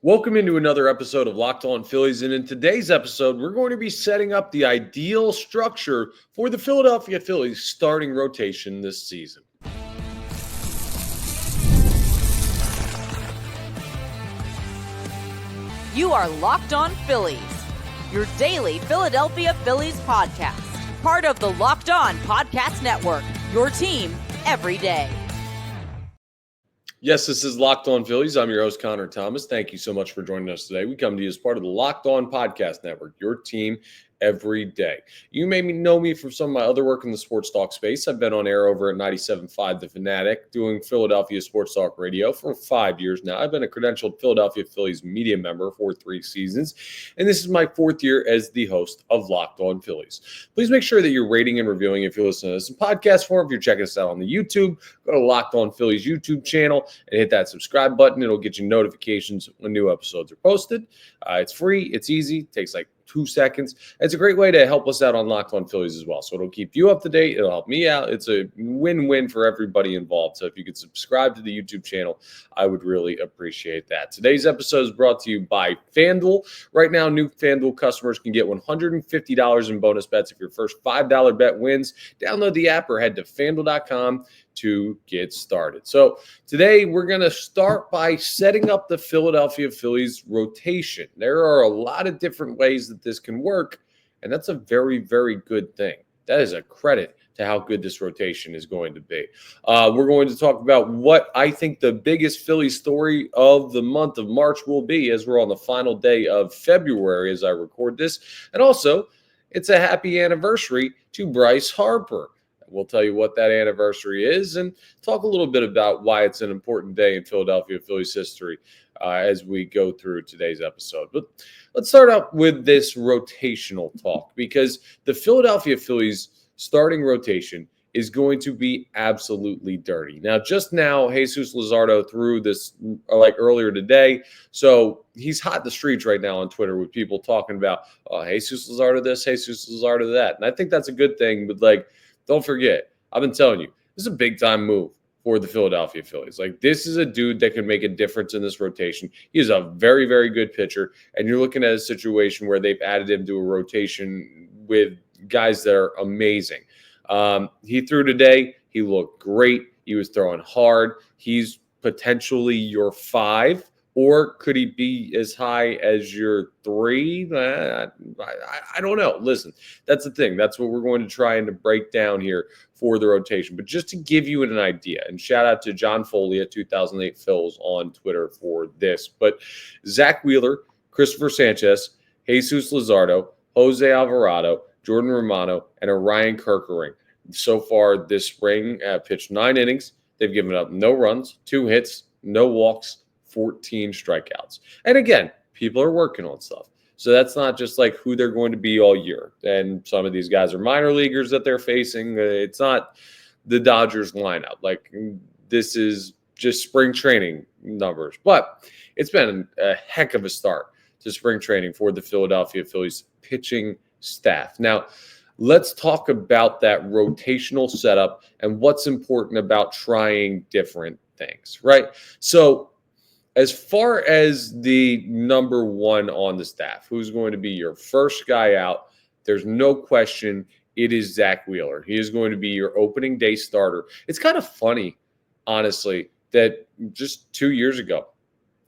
Welcome into another episode of Locked On Phillies, and in today's episode, we're going to be setting up the ideal structure for the Philadelphia Phillies starting rotation this season. You are Locked On Phillies, your daily Philadelphia Phillies podcast, part of the Locked On Podcast Network, your team every day. Yes, this is Locked On Phillies. I'm your host, Connor Thomas. Thank you so much for joining us today. We come to you as part of the Locked On Podcast Network, your team every day. You may know me from some of my other work in the sports talk space. I've been on air over at 97.5 The Fanatic, doing Philadelphia Sports Talk Radio for 5 years now. I've been a credentialed Philadelphia Phillies media member for 3 seasons, and this is my 4th year as the host of Locked On Phillies. Please make sure that you're rating and reviewing if you're listening to this in podcast form. If you're checking us out on the YouTube, go to Locked On Phillies YouTube channel and hit that subscribe button. It'll get you notifications when new episodes are posted. It's free. It's easy. It takes like 2 seconds. It's a great way to help us out on Locked On Phillies as well. So it'll keep you up to date. It'll help me out. It's a win-win for everybody involved. So if you could subscribe to the YouTube channel, I would really appreciate that. Today's episode is brought to you by FanDuel. Right now, new FanDuel customers can get $150 in bonus bets if your first $5 bet wins. Download the app or head to FanDuel.com to get started. So today we're going to start by setting up the Philadelphia Phillies rotation. There are a lot of different ways that this can work, and that's a very, very good thing. That is a credit to how good this rotation is going to be. We're going to talk about what I think the biggest Philly story of the month of March will be as we're on the final day of February as I record this. And also, it's a happy anniversary to Bryce Harper. We'll tell you what that anniversary is and talk a little bit about why it's an important day in Philadelphia Phillies history as we go through today's episode. But let's start out with this rotational talk because the Philadelphia Phillies starting rotation is going to be absolutely dirty. Now, just now, Jesus Luzardo threw this earlier today. So he's hot in the streets right now on Twitter with people talking about, Jesus Luzardo this, Jesus Luzardo that. And I think that's a good thing, but don't forget, I've been telling you, this is a big-time move for the Philadelphia Phillies. This is a dude that can make a difference in this rotation. He is a very, very good pitcher, and you're looking at a situation where they've added him to a rotation with guys that are amazing. He threw today. He looked great. He was throwing hard. He's potentially your 5. Or could he be as high as your 3? I don't know. Listen, that's the thing. That's what we're going to try and break down here for the rotation. But just to give you an idea, and shout out to John Foley at 2008 Phils on Twitter for this. But Zach Wheeler, Christopher Sanchez, Jesus Luzardo, Jose Alvarado, Jordan Romano, and Orion Kerkering. So far this spring, pitched 9 innings. They've given up no runs, 2 hits, no walks, 14 strikeouts. And again, people are working on stuff. So that's not just who they're going to be all year. And some of these guys are minor leaguers that they're facing. It's not the Dodgers lineup. This is just spring training numbers. But it's been a heck of a start to spring training for the Philadelphia Phillies pitching staff. Now, let's talk about that rotational setup and what's important about trying different things, right? So as far as the number 1 on the staff, who's going to be your first guy out, there's no question it is Zach Wheeler. He is going to be your opening day starter. It's kind of funny, honestly, that just 2 years ago,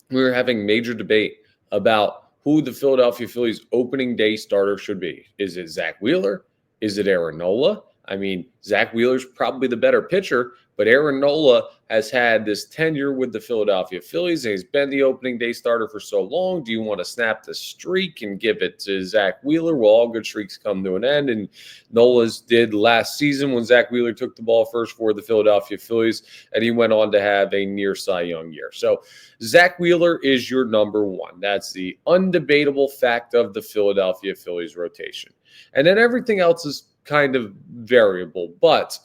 we were having major debate about who the Philadelphia Phillies opening day starter should be. Is it Zach Wheeler? Is it Aaron Nola? I mean, Zach Wheeler's probably the better pitcher, but Aaron Nola has had this tenure with the Philadelphia Phillies, and he's been the opening day starter for so long. Do you want to snap the streak and give it to Zach Wheeler? Well, all good streaks come to an end, and Nola's did last season when Zach Wheeler took the ball first for the Philadelphia Phillies, and he went on to have a near Cy Young year. So Zach Wheeler is your number 1. That's the undebatable fact of the Philadelphia Phillies rotation. And then everything else is kind of variable, but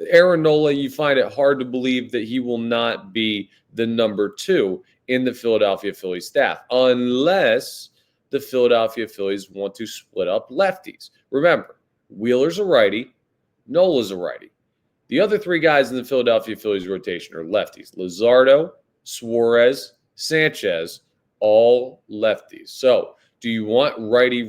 Aaron Nola, you find it hard to believe that he will not be the number 2 in the Philadelphia Phillies staff unless the Philadelphia Phillies want to split up lefties. Remember, Wheeler's a righty, Nola's a righty. The other 3 guys in the Philadelphia Phillies rotation are lefties: Luzardo, Suarez, Sanchez, all lefties. So do you want righty,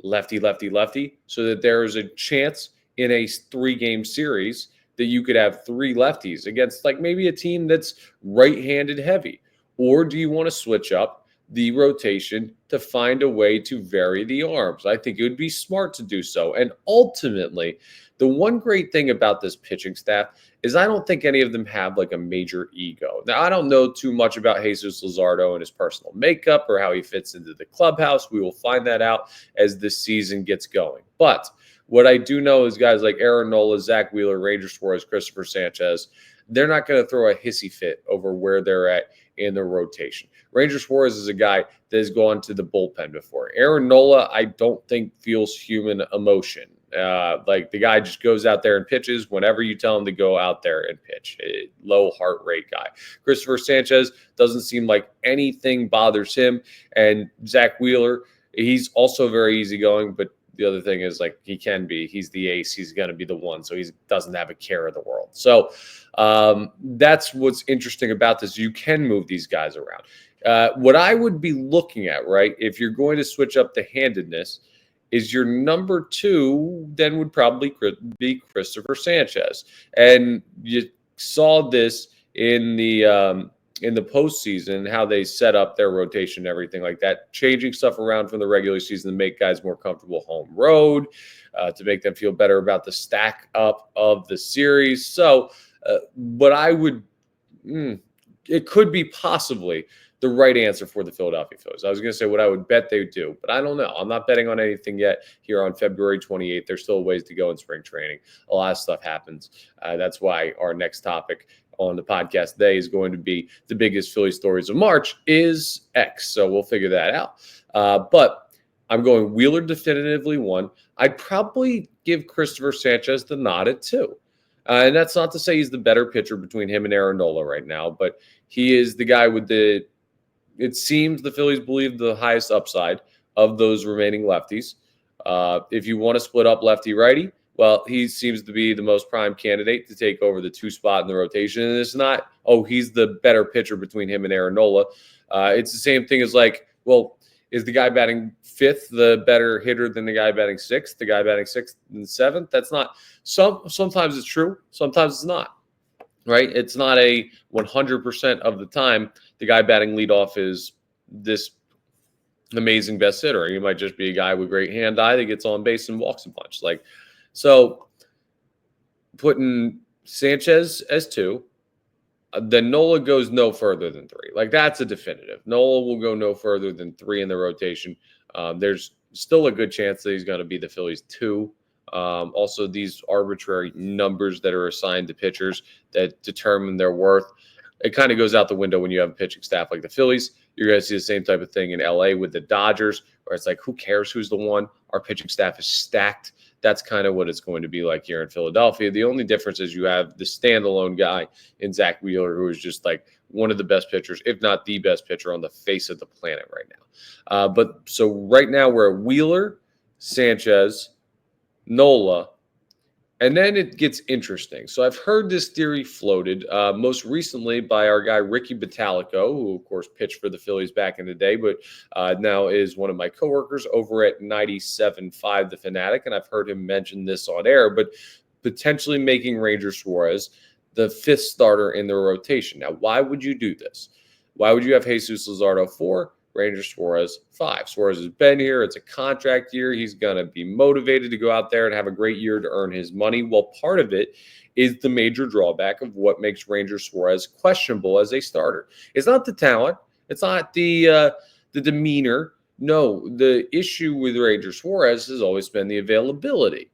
lefty, so that there is a chance in a 3-game series that you could have 3 lefties against like maybe a team that's right-handed heavy? Or do you want to switch up the rotation to find a way to vary the arms? I think it would be smart to do so. And ultimately, the one great thing about this pitching staff is I don't think any of them have like a major ego. Now, I don't know too much about Jesus Luzardo and his personal makeup or how he fits into the clubhouse. We will find that out as the season gets going. But what I do know is guys like Aaron Nola, Zach Wheeler, Ranger Suarez, Christopher Sanchez, they're not going to throw a hissy fit over where they're at in the rotation. Ranger Suarez is a guy that has gone to the bullpen before. Aaron Nola, I don't think feels human emotion. Like the guy just goes out there and pitches whenever you tell him to go out there and pitch. Low heart rate guy. Christopher Sanchez doesn't seem like anything bothers him. And Zach Wheeler, he's also very easygoing, but the other thing is like he's the ace. He's going to be the one. So he doesn't have a care in the world. So that's what's interesting about this. You can move these guys around. What I would be looking at, right, if you're going to switch up the handedness, is your number 2 then would probably be Christopher Sanchez. And you saw this in the postseason, how they set up their rotation and everything like that, changing stuff around from the regular season to make guys more comfortable home road, to make them feel better about the stack up of the series. So but I would, it could be possibly the right answer for the Philadelphia Phillies. I was going to say what I would bet they would do, but I don't know. I'm not betting on anything yet here on February 28th. There's still ways to go in spring training. A lot of stuff happens. That's why our next topic on the podcast today is going to be the biggest Philly stories of March is X. So we'll figure that out. But I'm going Wheeler definitively 1. I'd probably give Christopher Sanchez the nod at 2. And that's not to say he's the better pitcher between him and Aaron Nola right now, but he is the guy with it seems the Phillies believe the highest upside of those remaining lefties. If you want to split up lefty-righty, well, he seems to be the most prime candidate to take over the 2 spot in the rotation. And it's not, he's the better pitcher between him and Aaron Nola. It's the same thing as like, well, is the guy batting 5th the better hitter than the guy batting 6th? The guy batting 6th and 7th? That's not. Sometimes it's true. Sometimes it's not. Right? It's not a 100% of the time the guy batting leadoff is this amazing best hitter. He might just be a guy with great hand-eye that gets on base and walks a bunch. So putting Sanchez as 2, then Nola goes no further than 3. That's a definitive. Nola will go no further than 3 in the rotation. There's still a good chance that he's going to be the Phillies 2. Also, these arbitrary numbers that are assigned to pitchers that determine their worth, it kind of goes out the window when you have a pitching staff like the Phillies. You're going to see the same type of thing in LA with the Dodgers, where it's like, who cares who's the one? Our pitching staff is stacked. That's kind of what it's going to be like here in Philadelphia. The only difference is you have the standalone guy in Zach Wheeler, who is just like one of the best pitchers, if not the best pitcher on the face of the planet right now. But so right now we're at Wheeler, Sanchez, Nola, and then it gets interesting. So I've heard this theory floated most recently by our guy Ricky Batalico, who of course pitched for the Phillies back in the day, but now is one of my coworkers over at 97.5 The Fanatic, and I've heard him mention this on air, but potentially making Ranger Suarez the 5th starter in the rotation. Now, why would you do this? Why would you have Jesus Luzardo 4? Ranger Suarez 5. Suarez has been here. It's a contract year. He's going to be motivated to go out there and have a great year to earn his money. Well, part of it is the major drawback of what makes Ranger Suarez questionable as a starter. It's not the talent. It's not the demeanor. No, the issue with Ranger Suarez has always been the availability.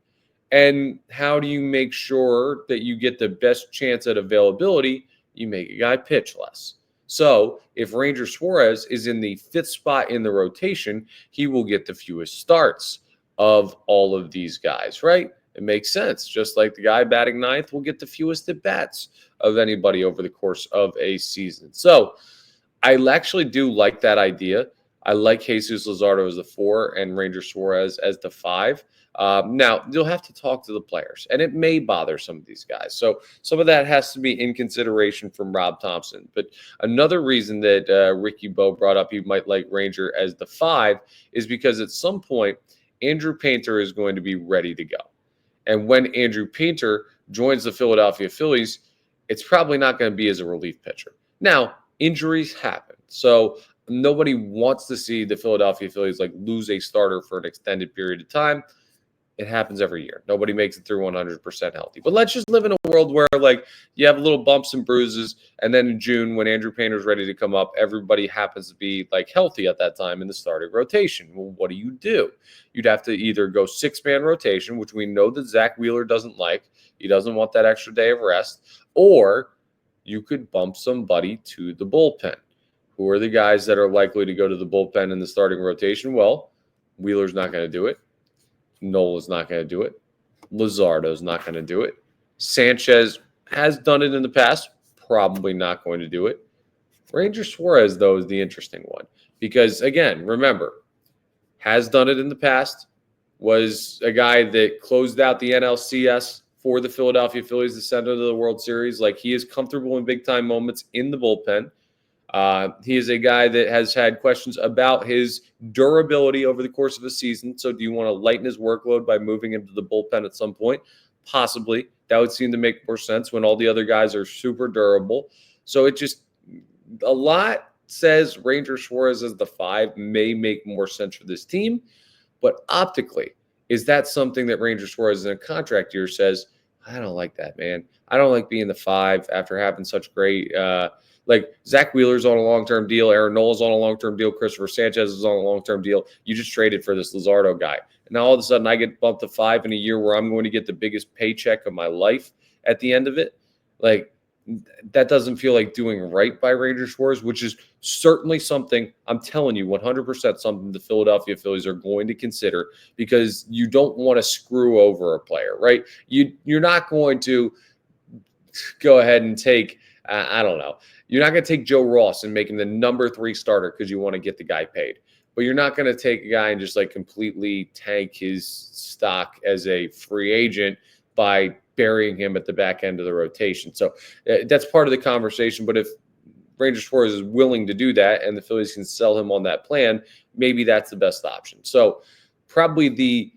And how do you make sure that you get the best chance at availability? You make a guy pitch less. So if Ranger Suarez is in the 5th spot in the rotation, he will get the fewest starts of all of these guys, right? It makes sense. Just like the guy batting 9th will get the fewest at-bats of anybody over the course of a season. So I actually do like that idea I like Jesus Luzardo as the 4 and Ranger Suarez as the 5. Now, you'll have to talk to the players, and it may bother some of these guys. So some of that has to be in consideration from Rob Thompson. But another reason that Ricky Bo brought up he might like Ranger as the 5 is because at some point, Andrew Painter is going to be ready to go. And when Andrew Painter joins the Philadelphia Phillies, it's probably not going to be as a relief pitcher. Now, injuries happen. So nobody wants to see the Philadelphia Phillies lose a starter for an extended period of time. It happens every year. Nobody makes it through 100% healthy. But let's just live in a world where you have little bumps and bruises, and then in June when Andrew Painter's ready to come up, everybody happens to be healthy at that time in the starting rotation. Well, what do? You'd have to either go 6-man rotation, which we know that Zach Wheeler doesn't like. He doesn't want that extra day of rest. Or you could bump somebody to the bullpen. Who are the guys that are likely to go to the bullpen in the starting rotation? Well, Wheeler's not going to do it. Nola's not going to do it. Luzardo's not going to do it. Sanchez has done it in the past, probably not going to do it. Ranger Suarez, though, is the interesting one because, again, remember, has done it in the past, was a guy that closed out the NLCS for the Philadelphia Phillies to send them to the World Series. He is comfortable in big-time moments in the bullpen. He is a guy that has had questions about his durability over the course of a season. So do you want to lighten his workload by moving him to the bullpen at some point? Possibly. That would seem to make more sense when all the other guys are super durable. So it just a lot says Ranger Suarez as the 5 may make more sense for this team. But optically, is that something that Ranger Suarez in a contract year says, I don't like that, man. I don't like being the 5 after having such great Zach Wheeler's on a long-term deal. Aaron Nola's on a long-term deal. Christopher Sanchez is on a long-term deal. You just traded for this Luzardo guy. And now all of a sudden I get bumped to 5 in a year where I'm going to get the biggest paycheck of my life at the end of it. That doesn't feel like doing right by Ranger Suarez, which is certainly something, I'm telling you, 100% something the Philadelphia Phillies are going to consider because you don't want to screw over a player, right? You're not going to go ahead and take, I don't know, you're not going to take Joe Ross and make him the number 3 starter because you want to get the guy paid. But you're not going to take a guy and just completely tank his stock as a free agent by burying him at the back end of the rotation. So that's part of the conversation. But if Ranger Suarez is willing to do that and the Phillies can sell him on that plan, maybe that's the best option. So probably the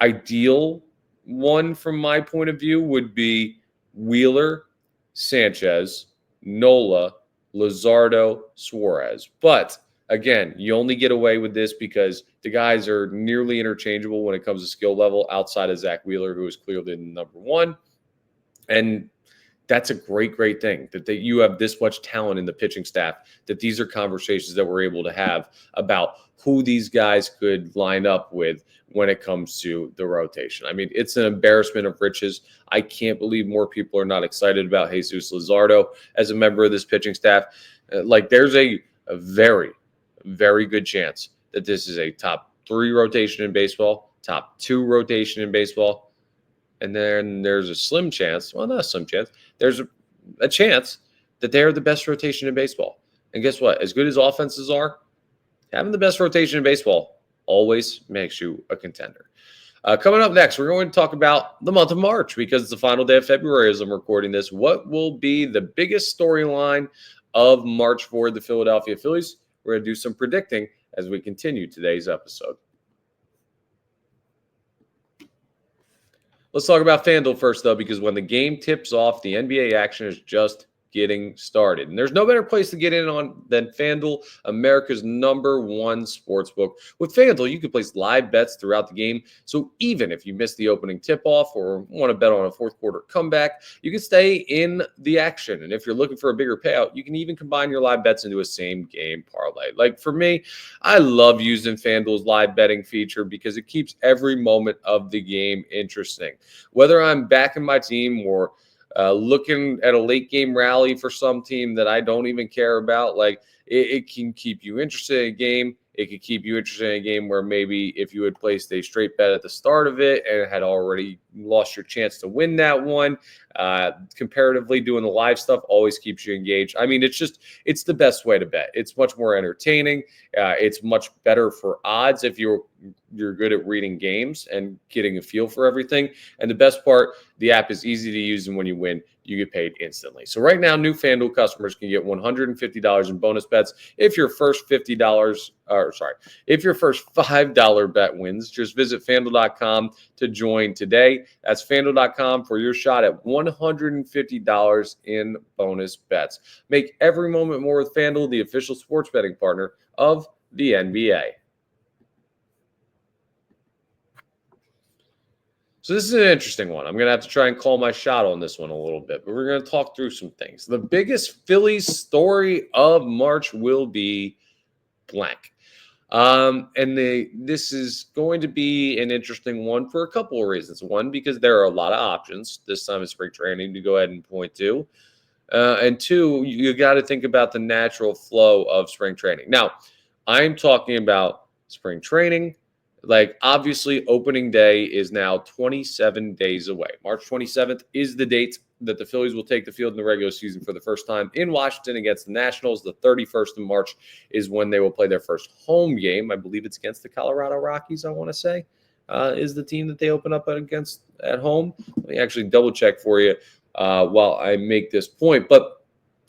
ideal one from my point of view would be Wheeler, Sanchez, Nola, Luzardo, Suarez. But again, you only get away with this because the guys are nearly interchangeable when it comes to skill level outside of Zach Wheeler, who is clearly the number 1. And that's a great, great thing that you have this much talent in the pitching staff, that these are conversations that we're able to have about who these guys could line up with when it comes to the rotation. I mean, it's an embarrassment of riches. I can't believe more people are not excited about Jesus Luzardo as a member of this pitching staff. There's a very, very good chance that this is a top 3 rotation in baseball, top 2 rotation in baseball. And then there's a slim chance, well, not a slim chance, there's a chance that they're the best rotation in baseball. And guess what? As good as offenses are, having the best rotation in baseball always makes you a contender. Coming up next, we're going to talk about the month of March because it's the final day of February as I'm recording this. What will be the biggest storyline of March for the Philadelphia Phillies? We're going to do some predicting as we continue today's episode. Let's talk about FanDuel first, though, because when the game tips off, the NBA action is just getting started. And there's no better place to get in on than FanDuel, America's number 1 sportsbook. With FanDuel, you can place live bets throughout the game. So even if you miss the opening tip-off or want to bet on a fourth quarter comeback, you can stay in the action. And if you're looking for a bigger payout, you can even combine your live bets into a same-game parlay. For me, I love using FanDuel's live betting feature because it keeps every moment of the game interesting. Whether I'm backing my team or looking at a late game rally for some team that I don't even care about, it can keep you interested in a game. It could keep you interested in a game where maybe if you had placed a straight bet at the start of it and it had already lost your chance to win that one. Comparatively, doing the live stuff always keeps you engaged. I mean, it's the best way to bet. It's much more entertaining. It's much better for odds if you're good at reading games and getting a feel for everything. And the best part, the app is easy to use, and when you win, you get paid instantly. So right now, new FanDuel customers can get $150 in bonus bets if your first $5 bet wins. Just visit FanDuel.com to join today. That's FanDuel.com for your shot at $150 in bonus bets. Make every moment more with FanDuel, the official sports betting partner of the NBA. So this is an interesting one. I'm going to have to try and call my shot on this one a little bit, but we're going to talk through some things. The biggest Phillies story of March will be blank. This is going to be an interesting one for a couple of reasons. One, because there are a lot of options this time of spring training to go ahead and point to. And two, you got to think about the natural flow of spring training. Now, I'm talking about spring training. Like, obviously, opening day is now 27 days away. March 27th is the date that the Phillies will take the field in the regular season for the first time in Washington against the Nationals. The 31st of March is when they will play their first home game. I believe it's against the Colorado Rockies, I want to say, is the team that they open up against at home. Let me actually double check for you while I make this point. But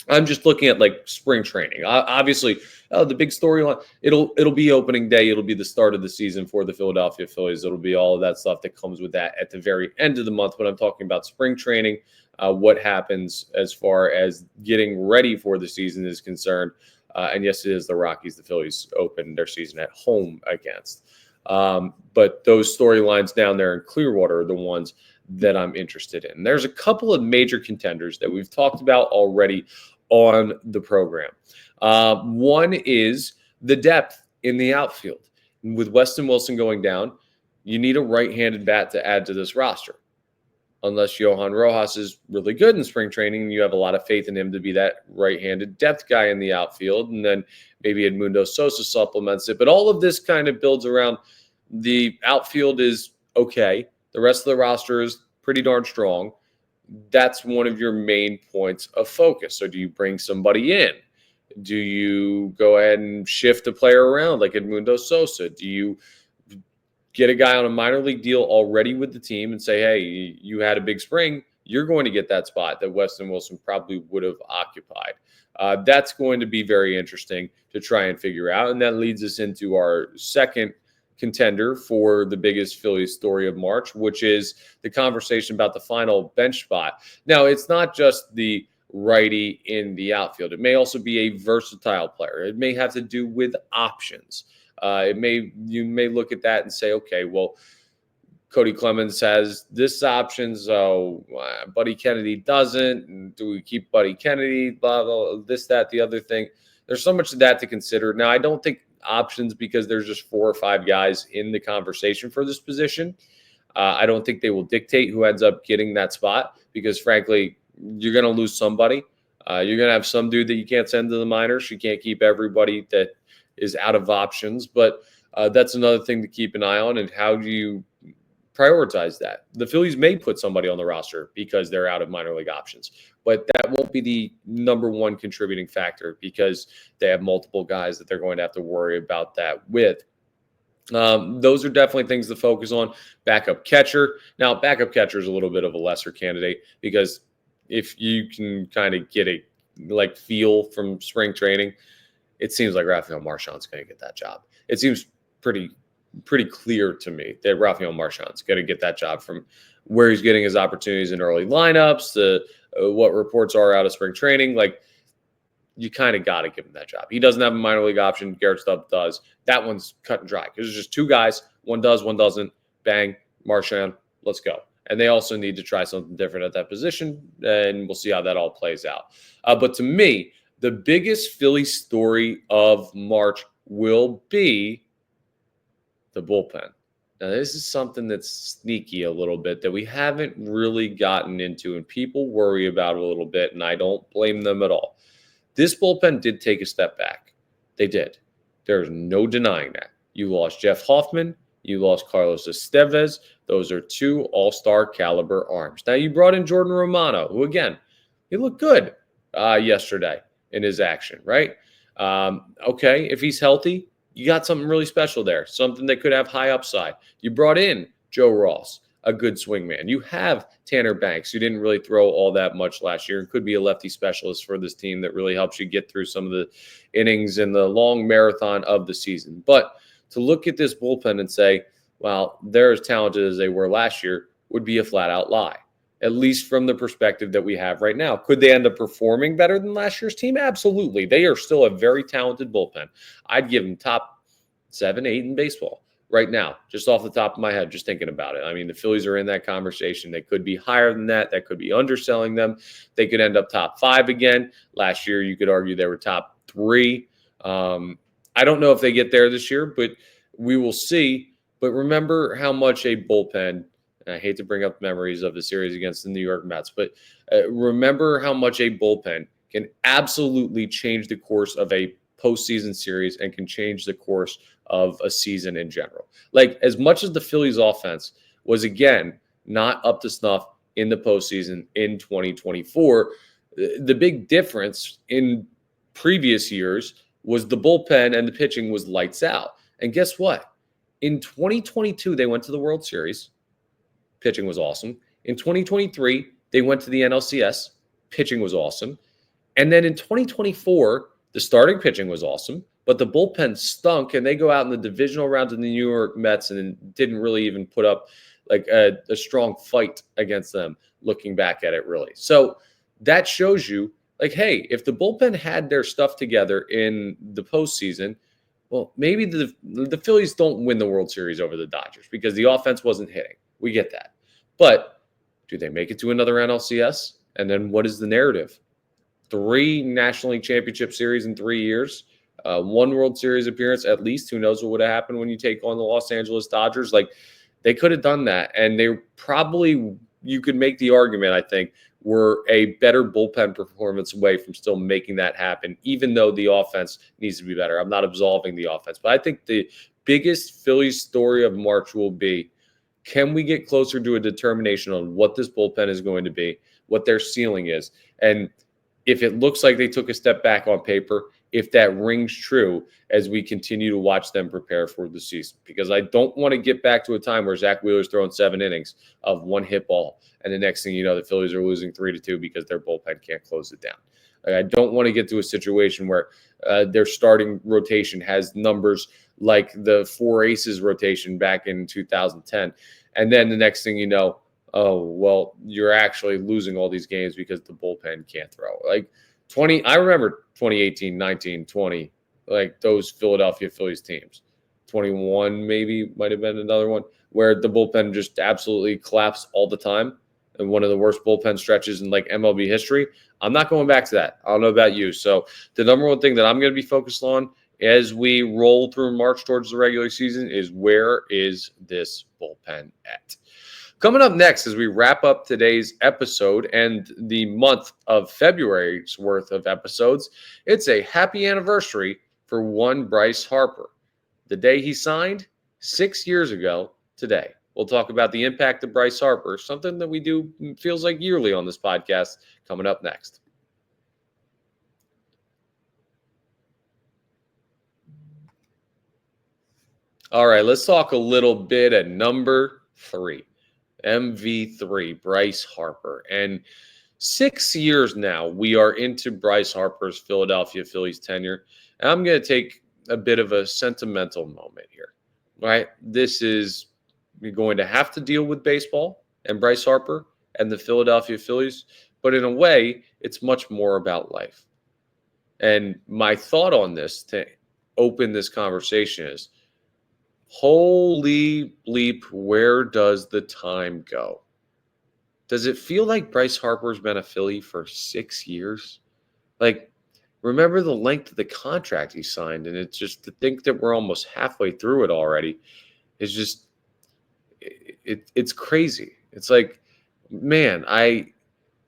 I'm just looking at like spring training. Obviously, the big storyline, it'll be opening day. It'll be the start of the season for the Philadelphia Phillies. It'll be all of that stuff that comes with that at the very end of the month. But I'm talking about spring training, what happens as far as getting ready for the season is concerned. And yes, it is the Rockies the Phillies open their season at home against. But those storylines down there in Clearwater are the ones that I'm interested in. There's a couple of major contenders that we've talked about already on the program. One is the depth in the outfield. With Weston Wilson going down, you need a right-handed bat to add to this roster. Unless Johan Rojas is really good in spring training, and you have a lot of faith in him to be that right-handed depth guy in the outfield, and then maybe Edmundo Sosa supplements it. But all of this kind of builds around the outfield is okay. The rest of the roster is pretty darn strong. That's one of your main points of focus. So do you bring somebody in? Do you go ahead and shift a player around like Edmundo Sosa? Do you get a guy on a minor league deal already with the team and say, hey, you had a big spring, you're going to get that spot that Weston Wilson probably would have occupied? That's going to be very interesting to try and figure out. And that leads us into our second contender for the biggest Phillies story of March, which is the conversation about the final bench spot. Now, it's not just the righty in the outfield. It may also be a versatile player. It may have to do with options. You may look at that and say, okay, well, Cody Clemens has this option, so Buddy Kennedy doesn't. And do we keep Buddy Kennedy? Blah, blah, this, that, the other thing. There's so much of that to consider. Now, I don't think options because there's just 4 or 5 guys in the conversation for this position. I don't think they will dictate who ends up getting that spot because, frankly, you're going to lose somebody. You're going to have some dude that you can't send to the minors. You can't keep everybody that is out of options. But that's another thing to keep an eye on. And how do you prioritize that? The Phillies may put somebody on the roster because they're out of minor league options, but that won't be the number one contributing factor because they have multiple guys that they're going to have to worry about that with. Those are definitely things to focus on. Backup catcher. Now, backup catcher is a little bit of a lesser candidate because if you can kind of get a feel from spring training, it seems like Rafael Marchand's going to get that job. It seems pretty clear to me that Rafael Marchand's going to get that job from where he's getting his opportunities in early lineups to what reports are out of spring training. Like, you kind of got to give him that job. He doesn't have a minor league option. Garrett Stubb does. That one's cut and dry because there's just 2 guys. One does, one doesn't. Bang, Marchand, let's go. And they also need to try something different at that position, and we'll see how that all plays out. But to me, the biggest Philly story of March will be the bullpen. Now, this is something that's sneaky a little bit that we haven't really gotten into, and people worry about a little bit, and I don't blame them at all. This bullpen did take a step back. They did. There's no denying that. You lost Jeff Hoffman. You lost Carlos Estevez. Those are two all-star caliber arms. Now, you brought in Jordan Romano, who, again, he looked good yesterday in his action, right? Okay, if he's healthy, you got something really special there, something that could have high upside. You brought in Joe Ross, a good swingman. You have Tanner Banks, who didn't really throw all that much last year and could be a lefty specialist for this team that really helps you get through some of the innings in the long marathon of the season. But to look at this bullpen and say, well, they're as talented as they were last year would be a flat-out lie, at least from the perspective that we have right now. Could they end up performing better than last year's team? Absolutely. They are still a very talented bullpen. I'd give them top 7, 8 in baseball right now, just off the top of my head, just thinking about it. I mean, the Phillies are in that conversation. They could be higher than that. That could be underselling them. They could end up top 5 again. Last year, you could argue they were top 3. I don't know if they get there this year, but we will see. But remember how much a bullpen, and I hate to bring up memories of the series against the New York Mets, but remember how much a bullpen can absolutely change the course of a postseason series and can change the course of a season in general. Like, as much as the Phillies offense was, again, not up to snuff in the postseason in 2024, the big difference in previous years was the bullpen and the pitching was lights out. And guess what? In 2022, they went to the World Series. Pitching was awesome. In 2023, they went to the NLCS. Pitching was awesome. And then in 2024, the starting pitching was awesome, but the bullpen stunk, and they go out in the divisional round of the New York Mets and didn't really even put up like a strong fight against them, looking back at it, really. So that shows you, like, hey, if the bullpen had their stuff together in the postseason, well, maybe the Phillies don't win the World Series over the Dodgers because the offense wasn't hitting. We get that. But do they make it to another NLCS? And then what is the narrative? 3 National League Championship Series in 3 years, 1 World Series appearance at least. Who knows what would have happened when you take on the Los Angeles Dodgers? Like, they could have done that. And they probably, you could make the argument, I think, were a better bullpen performance away from still making that happen, even though the offense needs to be better. I'm not absolving the offense, but I think the biggest Phillies story of March will be, can we get closer to a determination on what this bullpen is going to be, what their ceiling is? And if it looks like they took a step back on paper, if that rings true as we continue to watch them prepare for the season. Because I don't want to get back to a time where Zach Wheeler's throwing 7 innings of 1 hit ball, and the next thing you know, the Phillies are losing 3-2 because their bullpen can't close it down. Like, I don't want to get to a situation where their starting rotation has numbers like the 4 aces rotation back in 2010. And then the next thing you know, oh, well, you're actually losing all these games because the bullpen can't throw. Like, I remember 2018, 19, 20, like those Philadelphia Phillies teams. 21 maybe might have been another one where the bullpen just absolutely collapsed all the time. And one of the worst bullpen stretches in like MLB history. I'm not going back to that. I don't know about you. So the number one thing that I'm going to be focused on as we roll through March towards the regular season is, where is this bullpen at? Coming up next, as we wrap up today's episode and the month of February's worth of episodes, it's a happy anniversary for one Bryce Harper. The day he signed, 6 years ago today. We'll talk about the impact of Bryce Harper, something that we do feels like yearly on this podcast, coming up next. All right, let's talk a little bit at number 3. MV3, Bryce Harper. And 6 years now, we are into Bryce Harper's Philadelphia Phillies tenure. And I'm going to take a bit of a sentimental moment here, right? This is, you're going to have to deal with baseball and Bryce Harper and the Philadelphia Phillies. But in a way, it's much more about life. And my thought on this to open this conversation is, holy bleep, where does the time go? Does it feel like Bryce Harper's been a Philly for 6 years? Like, remember the length of the contract he signed, and it's just to think that we're almost halfway through it already is just, it's crazy. It's like, man, I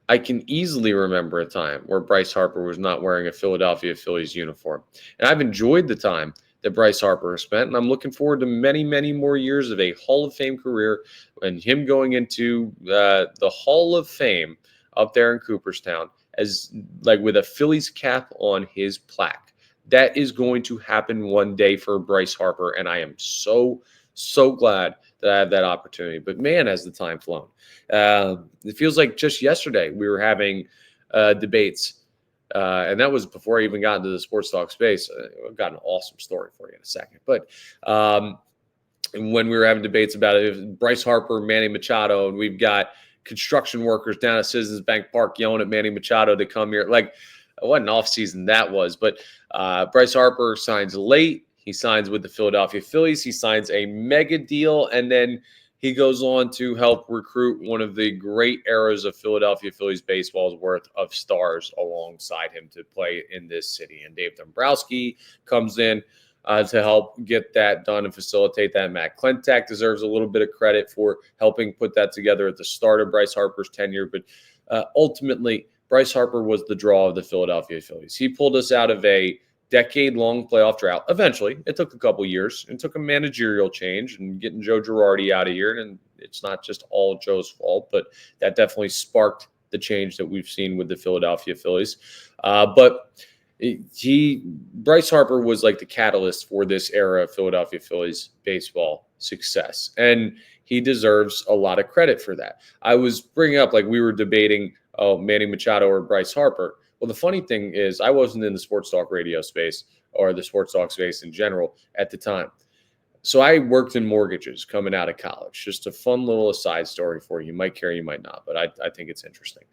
can easily remember a time where Bryce Harper was not wearing a Philadelphia Phillies uniform. And I've enjoyed the time that Bryce Harper has spent. And I'm looking forward to many, many more years of a Hall of Fame career and him going into the Hall of Fame up there in Cooperstown as like with a Phillies cap on his plaque. That is going to happen one day for Bryce Harper. And I am so glad that I have that opportunity. But man, has the time flown. It feels like just yesterday we were having debates. And that was before I even got into the sports talk space. I've got an awesome story for you in a second. But when we were having debates about it, Bryce Harper, Manny Machado, and we've got construction workers down at Citizens Bank Park yelling at Manny Machado to come here. Like, what an offseason that was. But Bryce Harper signs late. He signs with the Philadelphia Phillies. He signs a mega deal, and then he goes on to help recruit one of the great eras of Philadelphia Phillies baseball's worth of stars alongside him to play in this city. And Dave Dombrowski comes in to help get that done and facilitate that. Matt Klentak deserves a little bit of credit for helping put that together at the start of Bryce Harper's tenure. But ultimately, Bryce Harper was the draw of the Philadelphia Phillies. He pulled us out of a decade-long playoff drought. Eventually, it took a couple years. It took a managerial change and getting Joe Girardi out of here. And it's not just all Joe's fault, but that definitely sparked the change that we've seen with the Philadelphia Phillies. Bryce Harper was like the catalyst for this era of Philadelphia Phillies baseball success. And he deserves a lot of credit for that. I was bringing up, like we were debating, Manny Machado or Bryce Harper. Well, the funny thing is I wasn't in the sports talk radio space or the sports talk space in general at the time. So I worked in mortgages coming out of college. Just a fun little aside story for you. You might care, you might not, but I think it's interesting.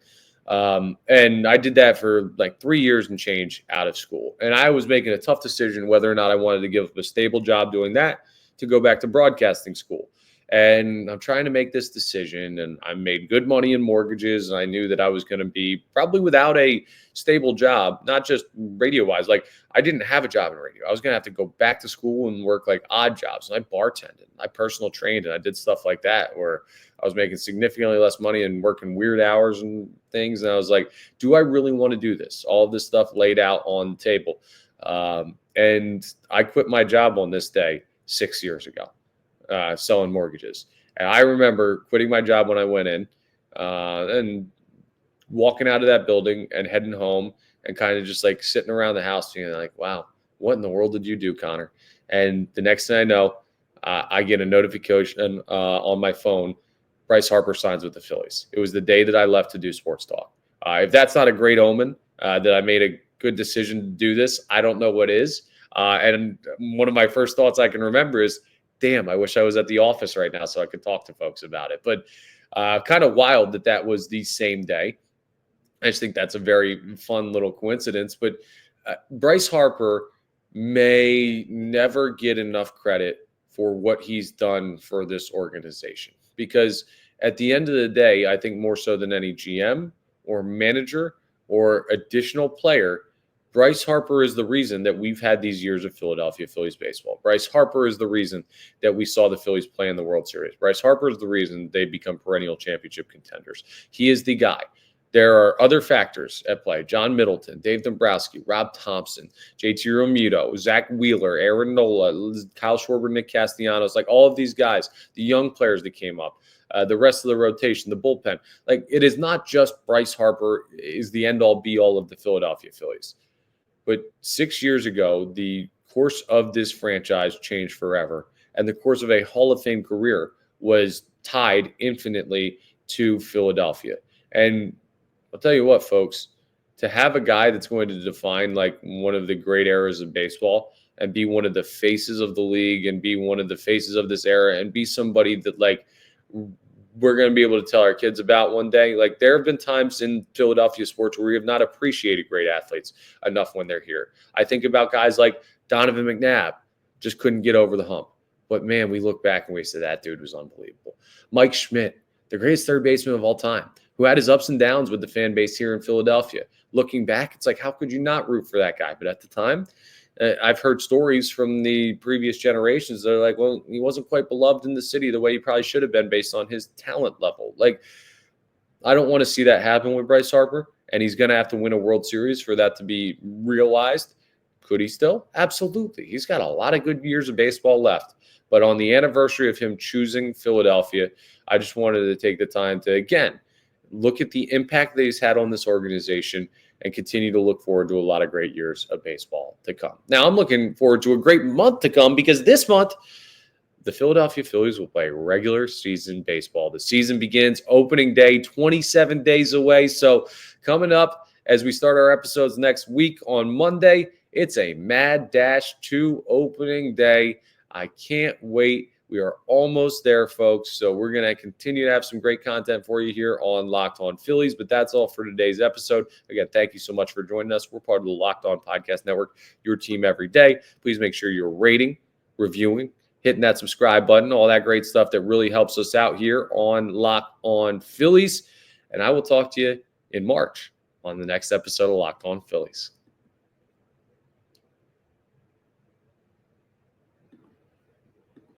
And I did that for like 3 years and change out of school. And I was making a tough decision whether or not I wanted to give up a stable job doing that to go back to broadcasting school. And I'm trying to make this decision, and I made good money in mortgages, and I knew that I was going to be probably without a stable job, not just radio-wise. Like, I didn't have a job in radio. I was going to have to go back to school and work like odd jobs. And I bartended, I personal trained, and I did stuff like that where I was making significantly less money and working weird hours and things. And I was like, do I really want to do this? All of this stuff laid out on the table. And I quit my job on this day 6 years ago. Selling mortgages. And I remember quitting my job when I went in and walking out of that building and heading home and kind of just like sitting around the house being like, wow, what in the world did you do, Connor? And the next thing I know, I get a notification on my phone, Bryce Harper signs with the Phillies. It was the day that I left to do sports talk. If that's not a great omen that I made a good decision to do this, I don't know what is. And one of my first thoughts I can remember is, damn, I wish I was at the office right now so I could talk to folks about it. But kind of wild that was the same day. I just think that's a very fun little coincidence. But Bryce Harper may never get enough credit for what he's done for this organization. Because at the end of the day, I think more so than any GM or manager or additional player, Bryce Harper is the reason that we've had these years of Philadelphia Phillies baseball. Bryce Harper is the reason that we saw the Phillies play in the World Series. Bryce Harper is the reason they become perennial championship contenders. He is the guy. There are other factors at play. John Middleton, Dave Dombrowski, Rob Thompson, JT Realmuto, Zach Wheeler, Aaron Nola, Kyle Schwarber, Nick Castellanos, like all of these guys, the young players that came up, the rest of the rotation, the bullpen. Like, it is not just Bryce Harper is the end-all, be-all of the Philadelphia Phillies. But 6 years ago, the course of this franchise changed forever. And the course of a Hall of Fame career was tied infinitely to Philadelphia. And I'll tell you what, folks, to have a guy that's going to define like one of the great eras of baseball and be one of the faces of the league and be one of the faces of this era and be somebody that like we're going to be able to tell our kids about one day. Like, there have been times in Philadelphia sports where we have not appreciated great athletes enough when they're here. I think about guys like Donovan McNabb, just couldn't get over the hump. But man, we look back and we say that dude was unbelievable. Mike Schmidt, the greatest third baseman of all time, who had his ups and downs with the fan base here in Philadelphia. Looking back, it's like, how could you not root for that guy? But at the time, I've heard stories from the previous generations that are like, well, he wasn't quite beloved in the city the way he probably should have been based on his talent level. Like, I don't want to see that happen with Bryce Harper, and he's going to have to win a World Series for that to be realized. Could he still? Absolutely. He's got a lot of good years of baseball left. But on the anniversary of him choosing Philadelphia, I just wanted to take the time to, again, look at the impact that he's had on this organization and continue to look forward to a lot of great years of baseball to come. Now, I'm looking forward to a great month to come because this month, the Philadelphia Phillies will play regular season baseball. The season begins opening day, 27 days away. So coming up as we start our episodes next week on Monday, it's a Mad Dash 2 opening day. I can't wait. We are almost there, folks. So we're going to continue to have some great content for you here on Locked On Phillies. But that's all for today's episode. Again, thank you so much for joining us. We're part of the Locked On Podcast Network, your team every day. Please make sure you're rating, reviewing, hitting that subscribe button, all that great stuff that really helps us out here on Locked On Phillies. And I will talk to you in March on the next episode of Locked On Phillies.